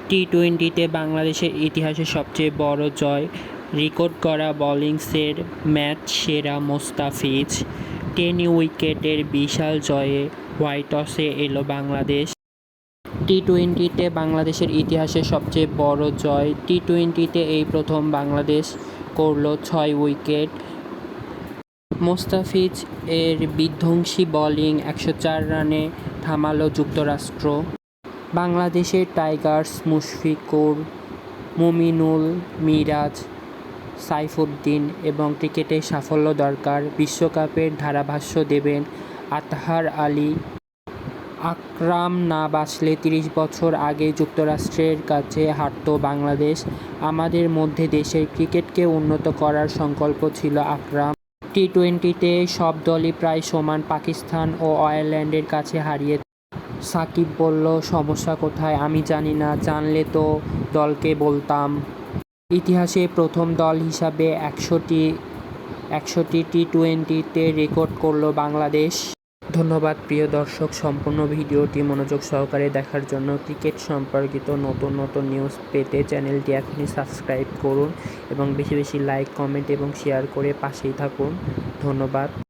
টি-টোয়েন্টিতে বাংলাদেশের ইতিহাসে সবচেয়ে বড় জয়, রেকর্ড করা বোলিংসের ম্যাচ সেরা মোস্তাফিজ। 10 উইকেটের বিশাল জয়ে হোয়াইট টসে এলো বাংলাদেশ। টি-টোয়েন্টিতে বাংলাদেশের ইতিহাসে সবচেয়ে বড় জয়, টি-টোয়েন্টিতে এই প্রথম বাংলাদেশ করল 6 উইকেট। মোস্তাফিজ এর বিধ্বংসী বোলিং 104 রানে থামালো যুক্তরাষ্ট্র। বাংলাদেশের টাইগার্স মুশফিকুর, মুমিনুল, মিরাজ, সাইফুদ্দিন এবং ক্রিকেটে সাফল্য দরকার। বিশ্বকাপের ধারাভাষ্য দেবেন আতহার আলী। আকরাম না বাঁচলে 30 বছর আগে যুক্তরাষ্ট্রের কাছে হারত বাংলাদেশ। আমাদের মধ্যে দেশের ক্রিকেটকে উন্নত করার সংকল্প ছিল আকরাম। টি-টোয়েন্টিতে সব দলই প্রায় সমান, পাকিস্তান ও আয়ারল্যান্ডের কাছে হারিয়ে। সাকিব বলল, সমস্যা কোথায় আমি জানি না, জানলে তো দলকে বলতাম। ইতিহাসে প্রথম দল হিসাবে 100টি টি-টোয়েন্টিতে রেকর্ড করল বাংলাদেশ। ধন্যবাদ প্রিয় দর্শক, সম্পূর্ণ ভিডিওটি মনোযোগ সহকারে দেখার জন্য। ক্রিকেট সম্পর্কিত নতুন নতুন নিউজ পেতে চ্যানেলটি এখনই সাবস্ক্রাইব করুন এবং বেশি বেশি লাইক, কমেন্ট এবং শেয়ার করে পাশেই থাকুন। ধন্যবাদ।